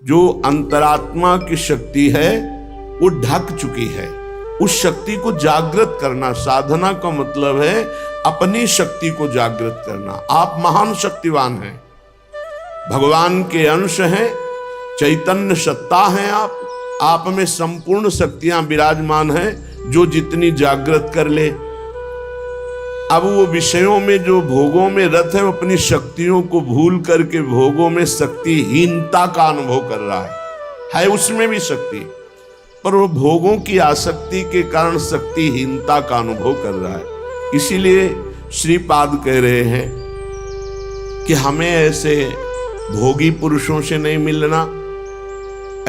जो अंतरात्मा की शक्ति है वो ढक चुकी है। उस शक्ति को जागृत करना, साधना का मतलब है अपनी शक्ति को जागृत करना। आप महान शक्तिवान हैं, भगवान के अंश हैं, चैतन्य सत्ता हैं। आप में संपूर्ण शक्तियां विराजमान हैं, जो जितनी जागृत कर ले। अब वो विषयों में, जो भोगों में रत है, वो अपनी शक्तियों को भूल करके भोगों में शक्तिहीनता का अनुभव कर रहा है उसमें भी शक्ति, पर वो भोगों की आसक्ति के कारण शक्तिहीनता का अनुभव कर रहा है। इसीलिए श्रीपाद कह रहे हैं कि हमें ऐसे भोगी पुरुषों से नहीं मिलना,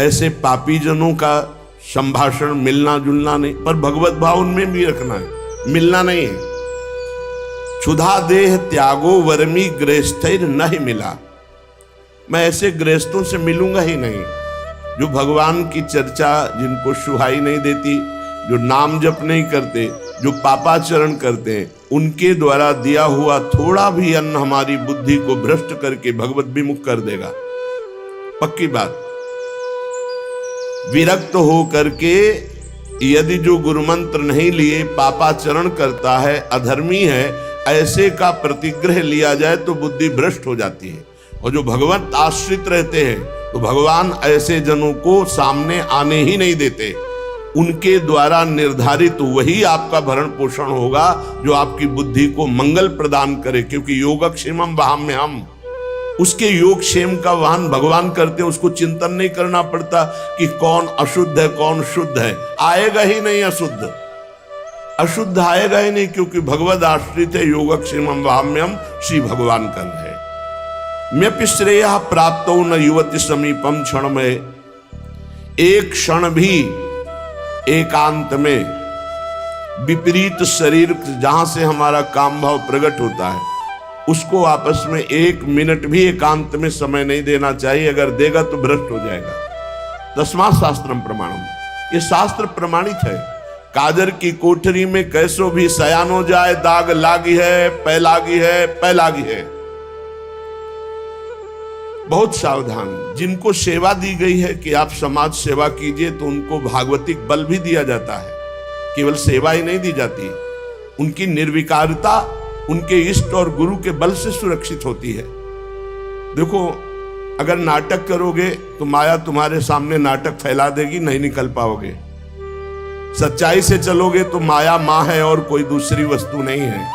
ऐसे पापी जनों का संभाषण, मिलना जुलना नहीं, पर भगवत भाव उनमें भी रखना है, मिलना नहीं है। क्षुधा देह त्यागो वर्मी गृहस्थैर नहीं मिला, मैं ऐसे गृहस्थों से मिलूंगा ही नहीं जो भगवान की चर्चा, जिनको सुहाई नहीं देती, जो नाम जप नहीं करते, जो पापाचरण करते हैं, उनके द्वारा दिया हुआ थोड़ा भी अन्न हमारी बुद्धि को भ्रष्ट करके भगवत विमुख कर देगा, पक्की बात। विरक्त हो करके यदि जो गुरु मंत्र नहीं लिए पापाचरण करता है, अधर्मी है, ऐसे का प्रतिग्रह लिया जाए तो बुद्धि भ्रष्ट हो जाती है। और जो भगवत आश्रित रहते हैं तो भगवान ऐसे जनों को सामने आने ही नहीं देते। उनके द्वारा निर्धारित वही आपका भरण पोषण होगा जो आपकी बुद्धि को मंगल प्रदान करे, क्योंकि योगक्षेमम वहाम्यहम्, उसके योगक्षेम का वाहन भगवान करते हैं। उसको चिंतन नहीं करना पड़ता कि कौन अशुद्ध है कौन शुद्ध है, आएगा ही नहीं अशुद्ध, अशुद्ध आएगा ही नहीं, क्योंकि भगवद आश्रित है। योगक्षेमम वहाम्यहम् श्री भगवान कर है। म्यपि श्रेय प्राप्तो न युवति समीपम क्षण में, एक क्षण भी एकांत में विपरीत शरीर जहां से हमारा काम भाव प्रकट होता है, उसको आपस में एक मिनट भी एकांत में समय नहीं देना चाहिए। अगर देगा तो भ्रष्ट हो जाएगा। तस्मात् शास्त्रम प्रमाणम, ये शास्त्र प्रमाणित है। काजर की कोठरी में कैसो भी सयान हो जाए, दाग लागी है, पै लागी है, पै लागी है। बहुत सावधान। जिनको सेवा दी गई है कि आप समाज सेवा कीजिए, तो उनको भागवतिक बल भी दिया जाता है, केवल सेवा ही नहीं दी जाती। उनकी निर्विकारता उनके इष्ट और गुरु के बल से सुरक्षित होती है। देखो, अगर नाटक करोगे तो माया तुम्हारे सामने नाटक फैला देगी, नहीं निकल पाओगे। सच्चाई से चलोगे तो माया माँ है और कोई दूसरी वस्तु नहीं है।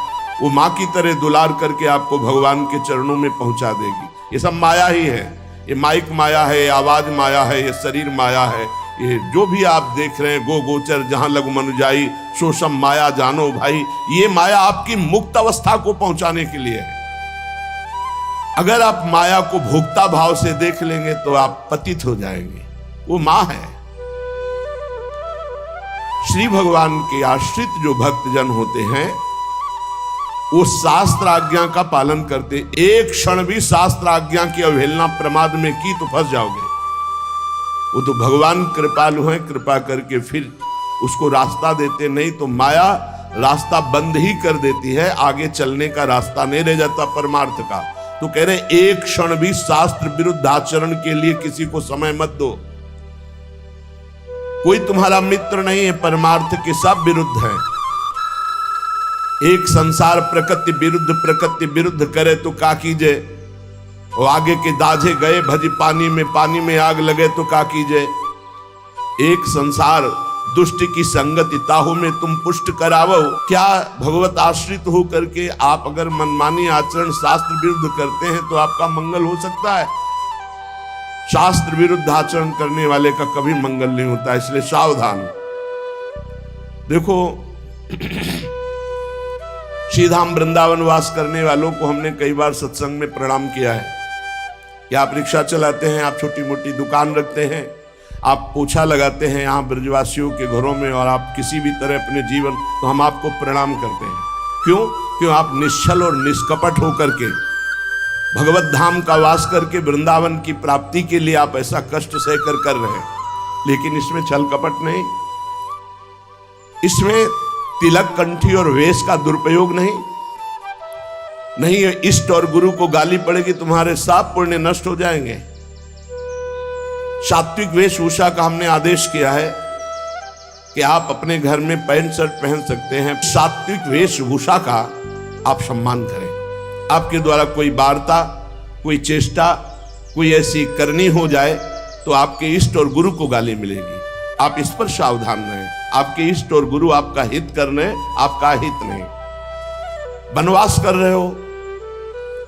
वो माँ की तरह दुलार करके आपको भगवान के चरणों में पहुंचा देगी। ये सब माया ही है। ये माइक माया है, आवाज माया है, ये शरीर माया है, ये जो भी आप देख रहे हैं, गो गोचर जहां लघु मनुजाई सो सब माया जानो भाई। ये माया आपकी मुक्त अवस्था को पहुंचाने के लिए है। अगर आप माया को भोक्ता भाव से देख लेंगे तो आप पतित हो जाएंगे। वो माँ है। श्री भगवान के आश्रित जो भक्तजन होते हैं वो शास्त्र आज्ञा का पालन करते। एक क्षण भी शास्त्र आज्ञा की अवहेलना प्रमाद में की तो फंस जाओगे। वो तो भगवान कृपालु हैं, कृपा करके फिर उसको रास्ता देते, नहीं तो माया रास्ता बंद ही कर देती है, आगे चलने का रास्ता नहीं रह जाता परमार्थ का। तो कह रहे एक क्षण भी शास्त्र विरुद्ध आचरण के लिए किसी को समय मत दो। कोई तुम्हारा मित्र नहीं है, परमार्थ के सब विरुद्ध हैं। एक संसार प्रकृति विरुद्ध करे तो का कीजे, और आगे के दाझे गए भजी पानी में आग लगे तो का कीजे। एक संसार दुष्ट की संगति ताहू में तुम पुष्ट करावो। क्या भगवत आश्रित हो करके आप अगर मनमानी आचरण शास्त्र विरुद्ध करते हैं तो आपका मंगल हो सकता है? शास्त्र विरुद्ध आचरण करने वाले का कभी मंगल नहीं होता, इसलिए सावधान। देखो, श्रीधाम वृंदावन वास करने वालों को हमने कई बार सत्संग में प्रणाम किया है कि आप रिक्शा चलाते हैं, आप छोटी मोटी दुकान रखते हैं, आप पोछा लगाते हैं यहाँ ब्रजवासियों के घरों में, और आप किसी भी तरह अपने जीवन, तो हम आपको प्रणाम करते हैं। क्यों आप निश्चल और निष्कपट होकर के भगवत धाम का वास करके वृंदावन की प्राप्ति के लिए आप ऐसा कष्ट सहकर कर रहे हैं। लेकिन इसमें छल कपट नहीं, इसमें तिलक कंठी और वेश का दुरुपयोग नहीं। इष्ट और गुरु को गाली पड़ेगी, तुम्हारे सब पुण्य नष्ट हो जाएंगे। सात्विक वेशभूषा का हमने आदेश किया है कि आप अपने घर में पैंट शर्ट पहन सकते हैं। सात्विक वेशभूषा का आप सम्मान करें। आपके द्वारा कोई वार्ता, कोई चेष्टा, कोई ऐसी करनी हो जाए तो आपके इष्ट और गुरु को गाली मिलेगी। आप इस पर सावधान रहें। आपके इष्ट और गुरु आपका हित कर रहे हैं, आपका हित नहीं। वनवास कर रहे हो,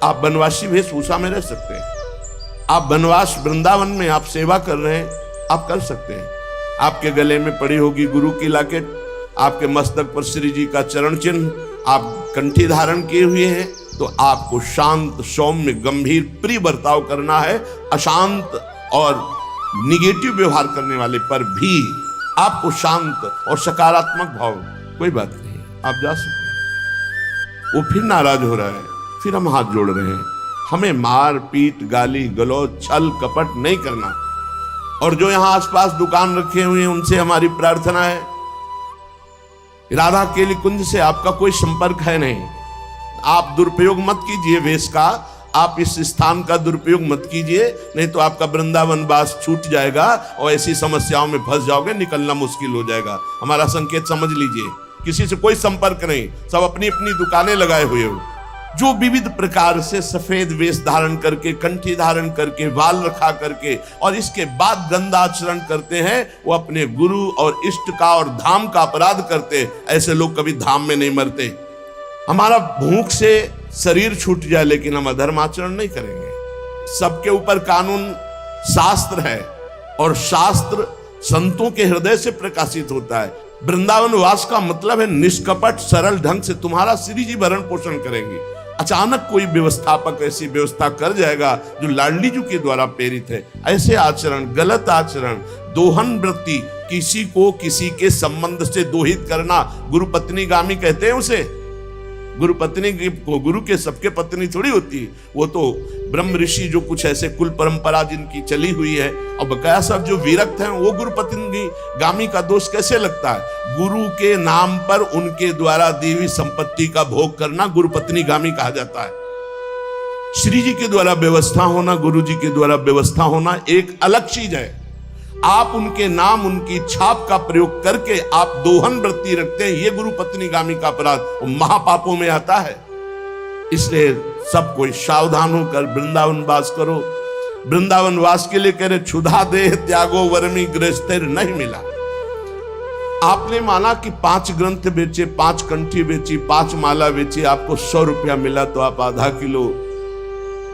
आप वनवासी वेशभूषा में रह सकते हैं। आप वनवास वृंदावन में आप सेवा कर रहे हैं, आप कर सकते हैं। आपके गले में पड़ी होगी गुरु की लॉकेट, आपके मस्तक पर श्री जी का चरण चिन्ह, आप कंठी धारण किए हुए हैं, तो आपको शांत, सौम्य, गंभीर, प्रिय बर्ताव करना है। अशांत और निगेटिव व्यवहार करने वाले पर भी आपको शांत और सकारात्मक भाव, कोई बात नहीं, आप जा सकते हैं। वो फिर नाराज हो रहा है, फिर हम हाथ जोड़ रहे हैं। हमें मार पीट, गाली गलौज, छल कपट नहीं करना। और जो यहां आसपास दुकान रखे हुए हैं उनसे हमारी प्रार्थना है, राधा केली कुंज से आपका कोई संपर्क है नहीं। आप दुरुपयोग मत कीजिए वेश का, आप इस स्थान का दुरुपयोग मत कीजिए, नहीं तो आपका वृंदावन वास छूट जाएगा और ऐसी समस्याओं में फंस जाओगे, निकलना मुश्किल हो जाएगा। हमारा संकेत समझ लीजिए, किसी से कोई संपर्क नहीं, सब अपनी अपनी दुकानें लगाए हुए हो। जो विविध प्रकार से सफेद वेश धारण करके, कंठी धारण करके, बाल रखा करके और इसके बाद गंदा आचरण करते हैं, वो अपने गुरु और इष्ट का और धाम का अपराध करते। ऐसे लोग कभी धाम में नहीं मरते। हमारा भूख से शरीर छूट जाए लेकिन हम अधर्म आचरण नहीं करेंगे। सबके ऊपर कानून शास्त्र है और शास्त्र संतों के हृदय से प्रकाशित होता है। वृंदावन वास का मतलब है निष्कपट सरल ढंग से तुम्हारा श्री जी भरण पोषण करेंगे। अचानक कोई व्यवस्थापक ऐसी व्यवस्था कर जाएगा जो लाडली जी के द्वारा प्रेरित है, ऐसे आचरण, गलत आचरण, दोहन वृत्ति, किसी को किसी के संबंध से दोहित करना, गुरु पत्नी गामी कहते हैं उसे। गुरु पत्नी गुरु के सबके पत्नी थोड़ी होती है, वो तो ब्रह्म ऋषि जो कुछ ऐसे कुल परंपरा जिनकी चली हुई है, और बकाया सब जो विरक्त हैं वो गुरु पत्नी गामी का दोष कैसे लगता है? गुरु के नाम पर उनके द्वारा दी हुई संपत्ति का भोग करना गुरु पत्नी गामी कहा जाता है। श्री जी के द्वारा व्यवस्था होना, गुरु जी के द्वारा व्यवस्था होना एक अलग चीज है। आप उनके नाम, उनकी छाप का प्रयोग करके आप दोहन वृत्ति रखते हैं, ये गुरु पत्नी गामी का अपराध महापापों में आता है। इसलिए सब कोई सावधान होकर वृंदावन वास करो। वृंदावन वास के लिए कह रहे क्षुधा देह त्यागो वर्मी गृहस्थिर नहीं मिला। आपने माना कि 5 ग्रंथ बेचे, 5 कंठी बेची, 5 माला बेची, आपको 100 रुपया मिला, तो आप आधा किलो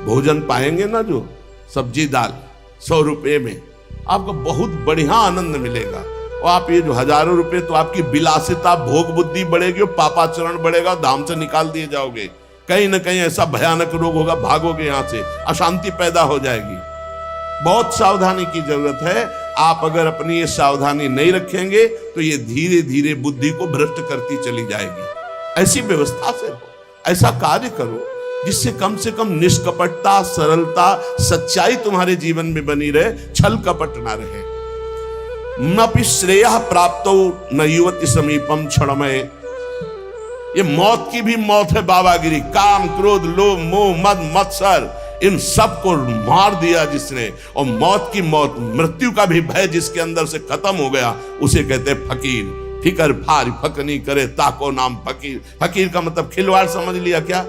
भोजन पाएंगे ना, जो सब्जी दाल 100 रुपये में आपको बहुत बढ़िया आनंद मिलेगा। और आप ये जो हजारों रुपए, तो आपकी विलासिता, भोग बुद्धि बढ़ेगी और पापाचरण बढ़ेगा, धाम से निकाल दिए जाओगे। कहीं ना कहीं ऐसा भयानक रोग होगा, भागोगे यहां से, अशांति पैदा हो जाएगी। बहुत सावधानी की जरूरत है। आप अगर अपनी ये सावधानी नहीं रखेंगे तो ये धीरे धीरे बुद्धि को भ्रष्ट करती चली जाएगी। ऐसी व्यवस्था से हो, ऐसा कार्य करो जिससे कम से कम निष्कपटता, सरलता, सच्चाई तुम्हारे जीवन में बनी रहे, छल कपट ना रहे। न श्रेयः प्राप्तो न युवति समीपम क्षणमय। ये मौत की भी मौत है बाबागिरी। काम, क्रोध, लोभ, मोह, मद, मत्सर, इन सब को मार दिया जिसने, और मौत की मौत, मृत्यु का भी भय जिसके अंदर से खत्म हो गया, उसे कहते हैं फकीर। फिकर भारी फकनी करे ताको नाम फकीर। फकीर का मतलब खिलवाड़ समझ लिया क्या?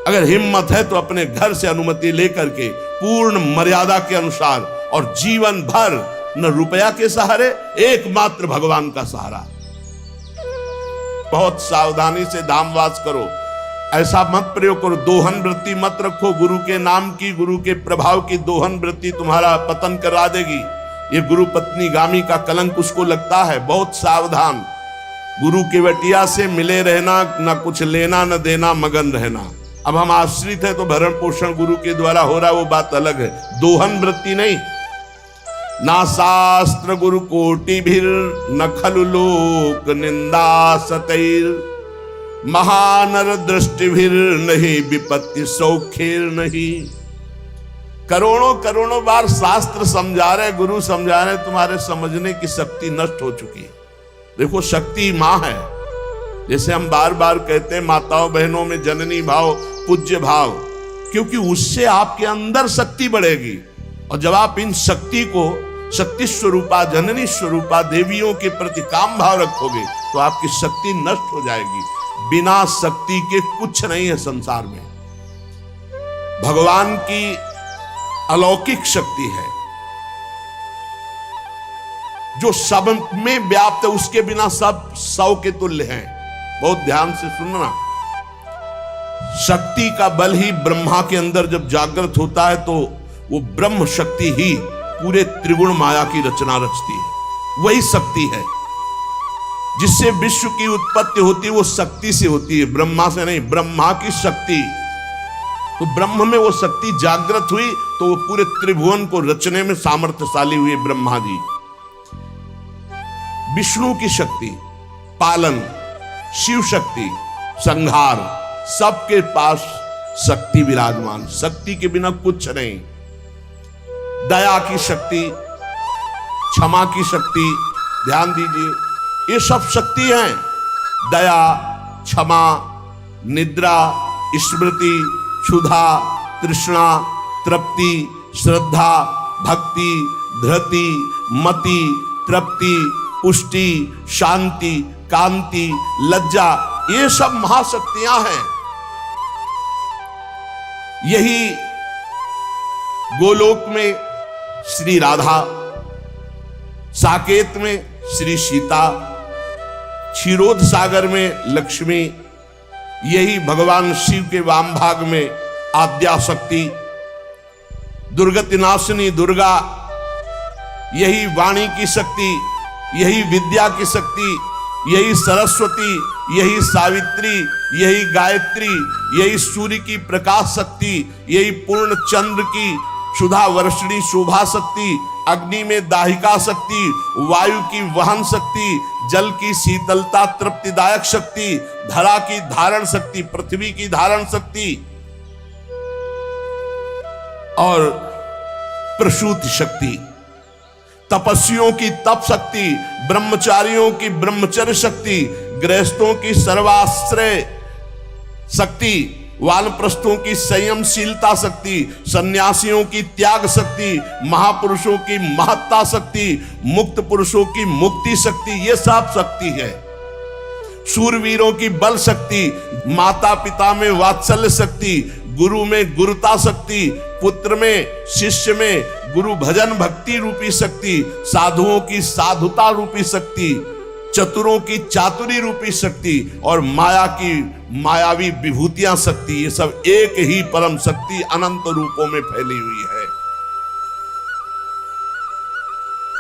अगर हिम्मत है तो अपने घर से अनुमति लेकर के पूर्ण मर्यादा के अनुसार और जीवन भर न रुपया के सहारे, एकमात्र भगवान का सहारा। बहुत सावधानी से धामवास करो। ऐसा मत प्रयोग करो, दोहन वृत्ति मत रखो। गुरु के नाम की, गुरु के प्रभाव की दोहन वृत्ति तुम्हारा पतन करा देगी। ये गुरु पत्नी गामी का कलंक उसको लगता है। बहुत सावधान। गुरु के वटिया से मिले रहना, न कुछ लेना न देना, मगन रहना। अब हम आश्रित है तो भरण पोषण गुरु के द्वारा हो रहा है, वो बात अलग है। दोहन वृत्ति नहीं। ना शास्त्र गुरु कोटि भीर न खलु लोक निंदा सतैर, महानर दृष्टि भीर नहीं विपत्ति सौखेर नहीं। करोड़ों करोड़ों बार शास्त्र समझा रहे, गुरु समझा रहे, तुम्हारे समझने की शक्ति नष्ट हो चुकी है। देखो, शक्ति मां है। जैसे हम बार बार कहते हैं, माताओं बहनों में जननी भाव, पूज्य भाव, क्योंकि उससे आपके अंदर शक्ति बढ़ेगी। और जब आप इन शक्ति को शक्ति स्वरूपा जननी स्वरूपा देवियों के प्रति काम भाव रखोगे तो आपकी शक्ति नष्ट हो जाएगी। बिना शक्ति के कुछ नहीं है संसार में। भगवान की अलौकिक शक्ति है जो सब में व्याप्त है, उसके बिना सब सौ के तुल्य हैं। बहुत ध्यान से सुनना। शक्ति का बल ही ब्रह्मा के अंदर जब जागृत होता है तो वो ब्रह्म शक्ति ही पूरे त्रिगुण माया की रचना रचती है। वही शक्ति है जिससे विश्व की उत्पत्ति होती है, वो शक्ति से होती है, ब्रह्मा से नहीं। ब्रह्मा की शक्ति, तो ब्रह्म में वो शक्ति जागृत हुई तो वो पूरे त्रिभुवन को रचने में सामर्थ्यशाली हुए ब्रह्मा जी। विष्णु की शक्ति पालन, शिव शक्ति संहार, सबके पास शक्ति विराजमान। शक्ति के बिना कुछ नहीं। दया की शक्ति, क्षमा की शक्ति, ध्यान दीजिए, ये सब शक्ति हैं। दया, क्षमा, निद्रा, स्मृति, क्षुधा, तृष्णा, तृप्ति, श्रद्धा, भक्ति, धृति, मति, तृप्ति, पुष्टि, शांति, कांति, लज्जा, ये सब महाशक्तियां हैं। यही गोलोक में श्री राधा, साकेत में श्री सीता, क्षीरोद सागर में लक्ष्मी, यही भगवान शिव के वाम भाग में आद्या शक्ति, दुर्गति नाशिनी दुर्गा, यही वाणी की शक्ति, यही विद्या की शक्ति, यही सरस्वती, यही सावित्री, यही गायत्री, यही सूर्य की प्रकाश शक्ति, यही पूर्ण चंद्र की सुधा वर्षणी शोभा शक्ति, अग्नि में दाहिका शक्ति, वायु की वहन शक्ति, जल की शीतलता तृप्तिदायक शक्ति, धरा की धारण शक्ति, पृथ्वी की धारण शक्ति और प्रसूति शक्ति, तपस्वियों की तप शक्ति, ब्रह्मचारियों की ब्रह्मचर्य शक्ति, गृहस्थों की सर्वाश्रय शक्ति, वानप्रस्थों की संयमशीलता शक्ति, सन्यासियों की त्याग शक्ति, महापुरुषों की महत्ता शक्ति, मुक्त पुरुषों की मुक्ति शक्ति, ये सब शक्ति है। शूरवीरों की बल शक्ति, माता पिता में वात्सल्य शक्ति, गुरु में गुरुता शक्ति, पुत्र में शिष्य में गुरु भजन भक्ति रूपी शक्ति, साधुओं की साधुता रूपी शक्ति, चतुरों की चातुरी रूपी शक्ति और माया की मायावी विभूतियां शक्ति, ये सब एक ही परम शक्ति अनंत रूपों में फैली हुई है।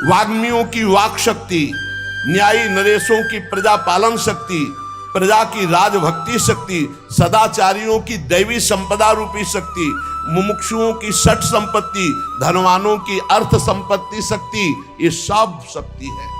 वाग्मियों की वाक शक्ति, न्यायी नरेशों की प्रजा पालन शक्ति, प्रजा की राजभक्ति शक्ति, सदाचारियों की दैवी संपदा रूपी शक्ति, मुमुक्षुओं की षट संपत्ति, धनवानों की अर्थ संपत्ति शक्ति, ये सब शक्ति है।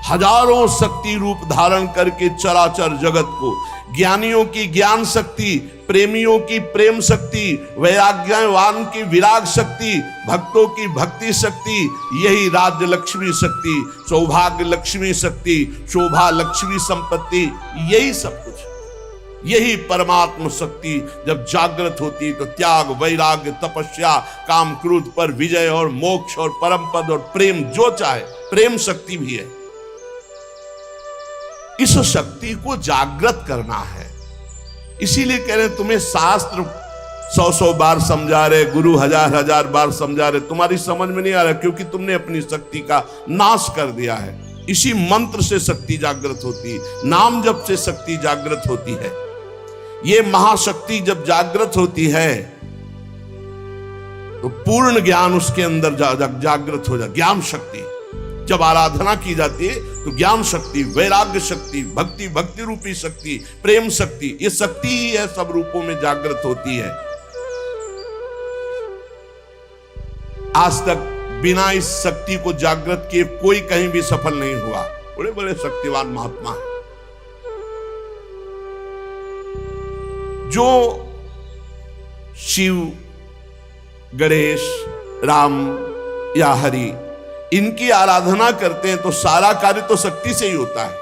हजारों शक्ति रूप धारण करके चराचर जगत को, ज्ञानियों की ज्ञान शक्ति, प्रेमियों की प्रेम शक्ति, वैराग्यवान की विराग शक्ति, भक्तों की भक्ति शक्ति, यही राज्य लक्ष्मी शक्ति, सौभाग्य लक्ष्मी शक्ति, शोभा लक्ष्मी संपत्ति, यही सब कुछ, यही परमात्म शक्ति जब जागृत होती तो त्याग, वैराग्य, तपस्या, काम क्रोध पर विजय और मोक्ष और परम पद और प्रेम, जो चाहे, प्रेम शक्ति भी है। इस शक्ति को जागृत करना है। इसीलिए कह रहे तुम्हें शास्त्र 100 बार समझा रहे, गुरु हजार बार समझा रहे, तुम्हारी समझ में नहीं आ रहा क्योंकि तुमने अपनी शक्ति का नाश कर दिया है। इसी मंत्र से शक्ति जागृत होती है, नाम जप से शक्ति जागृत होती है। ये महाशक्ति जब जागृत होती है तो पूर्ण ज्ञान उसके अंदर जागृत हो जाए। ज्ञान शक्ति जब आराधना की जाती है तो ज्ञान शक्ति, वैराग्य शक्ति, भक्ति रूपी शक्ति, प्रेम शक्ति, ये शक्ति ही है, सब रूपों में जागृत होती है। आज तक बिना इस शक्ति को जागृत किए कोई कहीं भी सफल नहीं हुआ। बड़े बड़े शक्तिवान महात्मा हैं जो शिव, गणेश, राम या हरि इनकी आराधना करते हैं तो सारा कार्य तो शक्ति से ही होता है।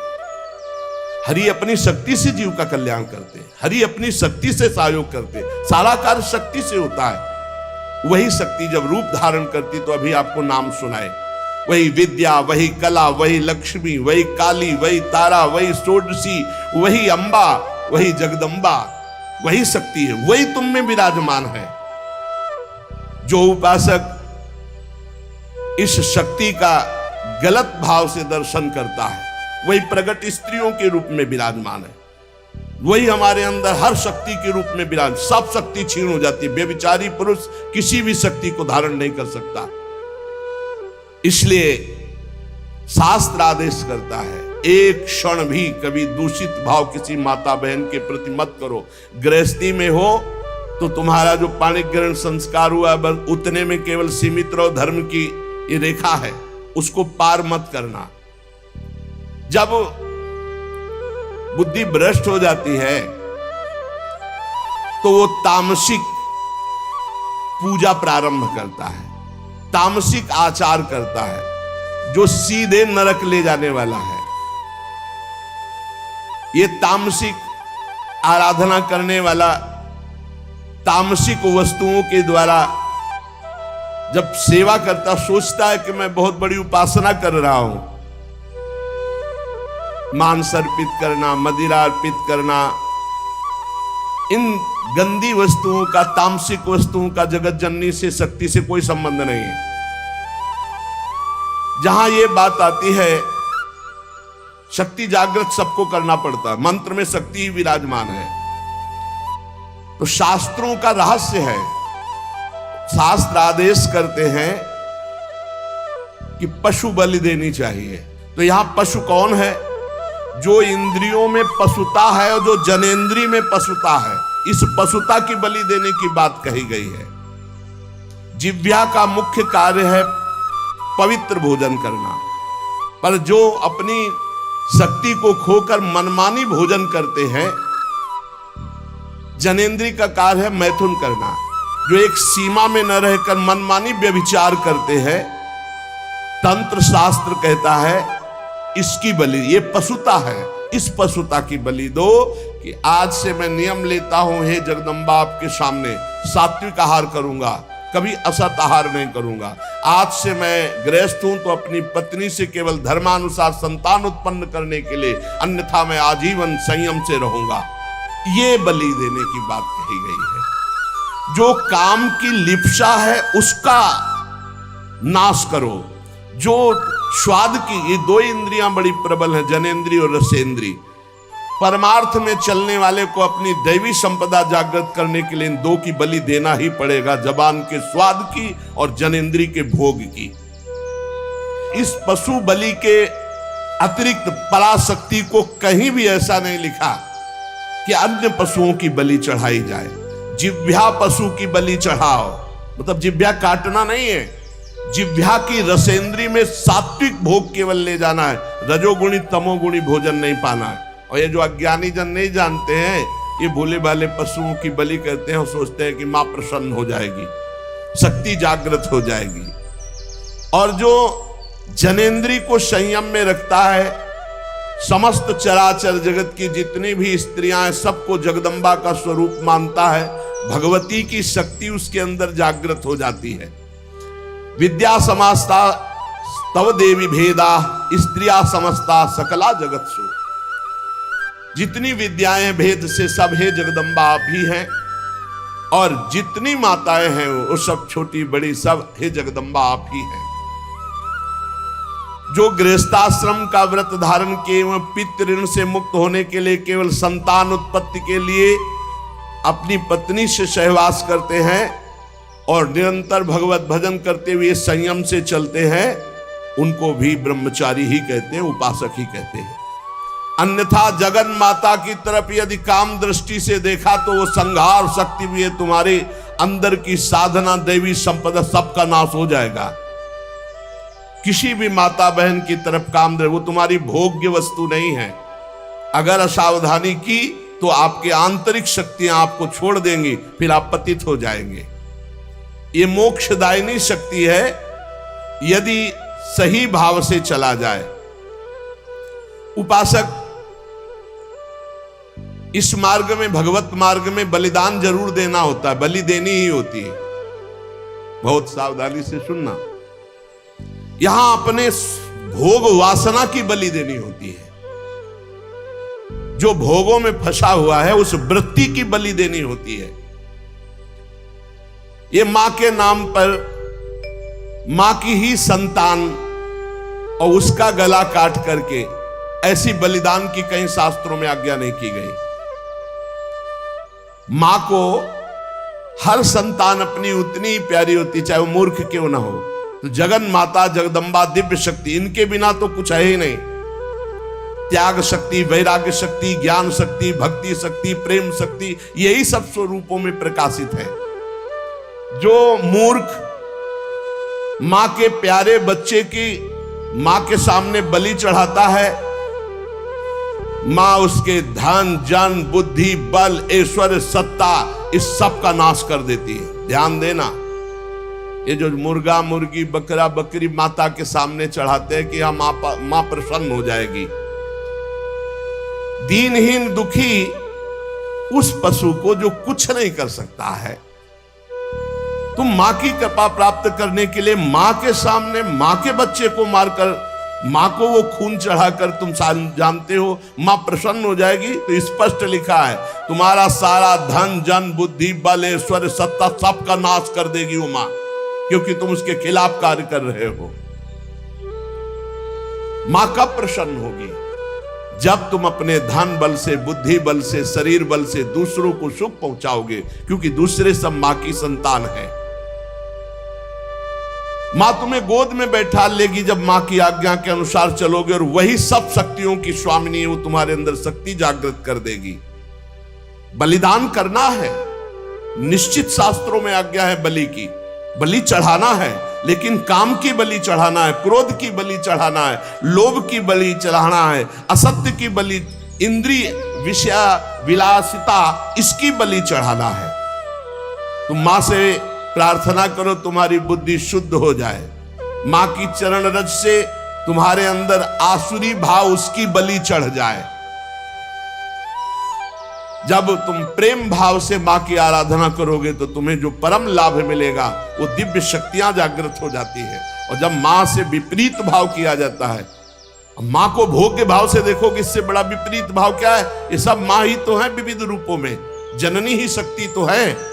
हरि अपनी शक्ति से जीव का कल्याण करते हैं, हरि अपनी शक्ति से सहयोग करते हैं, सारा कार्य शक्ति से होता है। वही शक्ति जब रूप धारण करती तो अभी आपको नाम सुनाए, वही विद्या, वही कला, वही लक्ष्मी, वही काली, वही तारा, वही षोडशी, वही अंबा, वही जगदम्बा, वही शक्ति है, वही तुम में विराजमान है। जो उपासक इस शक्ति का गलत भाव से दर्शन करता है, वही प्रगट स्त्रियों के रूप में विराजमान है, वही हमारे अंदर हर शक्ति के रूप में विराज, सब शक्ति छीन हो जाती है। व्यभिचारी पुरुष किसी भी शक्ति को धारण नहीं कर सकता। इसलिए शास्त्र आदेश करता है, एक क्षण भी कभी दूषित भाव किसी माता बहन के प्रति मत करो। गृहस्थी में हो तो तुम्हारा जो पाणिक ग्रहण संस्कार हुआ बस उतने में केवल सीमित रहो। धर्म की ये रेखा है, उसको पार मत करना। जब बुद्धि भ्रष्ट हो जाती है तो वो तामसिक पूजा प्रारंभ करता है, तामसिक आचार करता है, जो सीधे नरक ले जाने वाला है। ये तामसिक आराधना करने वाला तामसिक वस्तुओं के द्वारा जब सेवा करता, सोचता है कि मैं बहुत बड़ी उपासना कर रहा हूं। मांस अर्पित करना, मदिरा अर्पित करना, इन गंदी वस्तुओं का, तामसिक वस्तुओं का जगत जननी से, शक्ति से कोई संबंध नहीं है। जहां ये बात आती है, शक्ति जागृत सबको करना पड़ता है, मंत्र में शक्ति ही विराजमान है। तो शास्त्रों का रहस्य है, शास्त्र आदेश करते हैं कि पशु बलि देनी चाहिए। तो यहां पशु कौन है? जो इंद्रियों में पशुता है और जो जनेंद्री में पशुता है, इस पशुता की बलि देने की बात कही गई है। जिह्वा का मुख्य कार्य है पवित्र भोजन करना, पर जो अपनी शक्ति को खोकर मनमानी भोजन करते हैं, जनेंद्री का कार्य है मैथुन करना। जो एक सीमा में न रहकर मनमानी व्यभिचार करते हैं, तंत्र शास्त्र कहता है इसकी बलि, ये पशुता है, इस पशुता की बलि दो कि आज से मैं नियम लेता हूं, हे जगदम्बा आपके सामने सात्विक आहार करूंगा, कभी असत आहार नहीं करूंगा। आज से मैं गृहस्थ हूं तो अपनी पत्नी से केवल धर्मानुसार संतान उत्पन्न करने के लिए, अन्यथा मैं आजीवन संयम से रहूंगा। ये बलि देने की बात कही गई है। जो काम की लिप्सा है उसका नाश करो। जो स्वाद की, ये दो इंद्रियां बड़ी प्रबल हैं, जनेंद्री और रसेंद्री। परमार्थ में चलने वाले को अपनी दैवी संपदा जागृत करने के लिए इन दो की बलि देना ही पड़ेगा, जबान के स्वाद की और जनेंद्री के भोग की। इस पशु बलि के अतिरिक्त पराशक्ति को कहीं भी ऐसा नहीं लिखा कि अन्य पशुओं की बलि चढ़ाई जाए। जिह्वा पशु की बलि चढ़ाओ, मतलब जिह्वा काटना नहीं है, जिह्वा की रसेंद्री में सात्विक भोग केवल ले जाना है, रजोगुणी तमोगुणी भोजन नहीं पाना है। और ये जो अज्ञानी जन नहीं जानते हैं, ये भोले भाले पशुओं की बलि करते हैं और सोचते हैं कि मां प्रसन्न हो जाएगी, शक्ति जागृत हो जाएगी। और जो जनेंद्री को संयम में रखता है, समस्त चराचर जगत की जितनी भी स्त्रियां हैं सबको जगदम्बा का स्वरूप मानता है, भगवती की शक्ति उसके अंदर जागृत हो जाती है। विद्या समास्ता तव देवी भेदा, स्त्रिया समस्ता सकला जगत्सु। जितनी विद्याएं भेद से सब है जगदम्बा आप ही हैं, और जितनी माताएं हैं वो सब छोटी बड़ी सब है जगदम्बा आप ही हैं। जो गृहस्थाश्रम का व्रत धारण किए एवं पितृ ऋण से मुक्त होने के लिए केवल संतान उत्पत्ति के लिए अपनी पत्नी से सहवास करते हैं और निरंतर भगवत भजन करते हुए संयम से चलते हैं, उनको भी ब्रह्मचारी ही कहते हैं, उपासक ही कहते हैं। अन्यथा जगन माता की तरफ यदि काम दृष्टि से देखा तो वो संहार शक्ति भी है, तुम्हारे अंदर की साधना दैवी संपदा सबका नाश हो जाएगा। किसी भी माता बहन की तरफ काम दे, वो तुम्हारी भोग्य वस्तु नहीं है। अगर असावधानी की तो आपकी आंतरिक शक्तियां आपको छोड़ देंगी, फिर आप पतित हो जाएंगे। ये मोक्षदायिनी शक्ति है यदि सही भाव से चला जाए। उपासक इस मार्ग में, भगवत मार्ग में बलिदान जरूर देना होता है, बलि देनी ही होती है। बहुत सावधानी से सुनना। यहां अपने भोग वासना की बलि देनी होती है। जो भोगों में फंसा हुआ है उस वृत्ति की बलि देनी होती है। ये मां के नाम पर मां की ही संतान और उसका गला काट करके ऐसी बलिदान की कहीं शास्त्रों में आज्ञा नहीं की गई। मां को हर संतान अपनी उतनी ही प्यारी होती, चाहे वो मूर्ख क्यों ना हो। तो जगन माता, जगदम्बा, दिव्य शक्ति, इनके बिना तो कुछ है ही नहीं। त्याग शक्ति, वैराग्य शक्ति, ज्ञान शक्ति, भक्ति शक्ति, प्रेम शक्ति, यही सब स्वरूपों में प्रकाशित है। जो मूर्ख मां के प्यारे बच्चे की मां के सामने बलि चढ़ाता है, मां उसके धन, जन, बुद्धि, बल, ऐश्वर्य, सत्ता, इस सब का नाश कर देती है। ध्यान देना, ये जो मुर्गा, मुर्गी, बकरा, बकरी माता के सामने चढ़ाते हैं कि हम मां प्रसन्न हो जाएगी। दीनहीन दुखी उस पशु को जो कुछ नहीं कर सकता है, तुम मां की कृपा प्राप्त करने के लिए मां के सामने मां के बच्चे को मारकर, मां को वो खून चढ़ाकर तुम जानते हो मां प्रसन्न हो जाएगी। तो स्पष्ट लिखा है, तुम्हारा सारा धन, जन, बुद्धि, बल, ऐश्वर्य, सत्ता, सब का नाश कर देगी वो मां, क्योंकि तुम उसके खिलाफ कार्य कर रहे हो। मां कब प्रसन्न होगी? जब तुम अपने धन बल से, बुद्धि बल से, शरीर बल से दूसरों को सुख पहुंचाओगे, क्योंकि दूसरे सब मां की संतान है। मां तुम्हें गोद में बैठा लेगी जब मां की आज्ञा के अनुसार चलोगे, और वही सब शक्तियों की स्वामिनी है, वो तुम्हारे अंदर शक्ति जागृत कर देगी। बलिदान करना है, निश्चित शास्त्रों में आज्ञा है बलि की। बलि चढ़ाना है, लेकिन काम की बलि चढ़ाना है, क्रोध की बलि चढ़ाना है, लोभ की बलि चढ़ाना है, असत्य की बलि, इंद्रिय विषय विलासिता, इसकी बलि चढ़ाना है। तुम मां से प्रार्थना करो तुम्हारी बुद्धि शुद्ध हो जाए, मां की चरण रज से तुम्हारे अंदर आसुरी भाव, उसकी बलि चढ़ जाए। जब तुम प्रेम भाव से मां की आराधना करोगे तो तुम्हें जो परम लाभ मिलेगा वो दिव्य शक्तियां जागृत हो जाती है। और जब मां से विपरीत भाव किया जाता है, मां को भोग के भाव से देखोगे, इससे बड़ा विपरीत भाव क्या है? ये सब मां ही तो है विविध रूपों में, जननी ही शक्ति तो है।